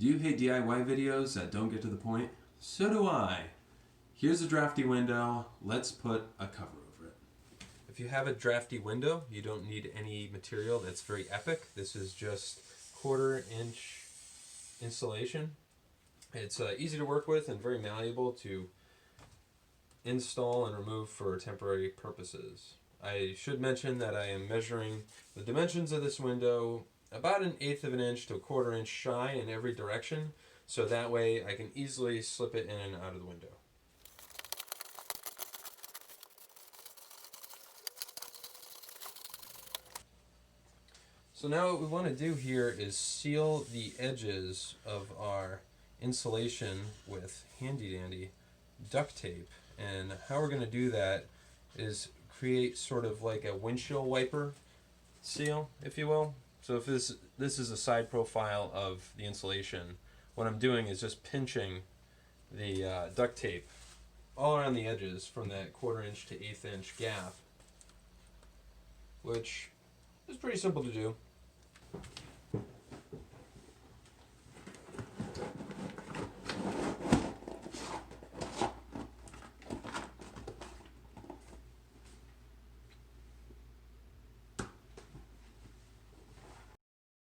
Do you hate DIY videos that don't get to the point? So do I. Here's a drafty window. Let's put a cover over it. If you have a drafty window, you don't need any material that's very epic. This is just 1/4 inch insulation. It's easy to work with and very malleable to install and remove for temporary purposes. I should mention that I am measuring the dimensions of this window about 1/8 of an inch to 1/4 inch shy in every direction, so that way I can easily slip it in and out of the window. So now what we want to do here is seal the edges of our insulation with handy dandy duct tape. And how we're going to do that is create sort of like a windshield wiper seal, if you will. So if this is a side profile of the insulation, what I'm doing is just pinching the duct tape all around the edges from that 1/4 inch to 1/8 inch gap, which is pretty simple to do.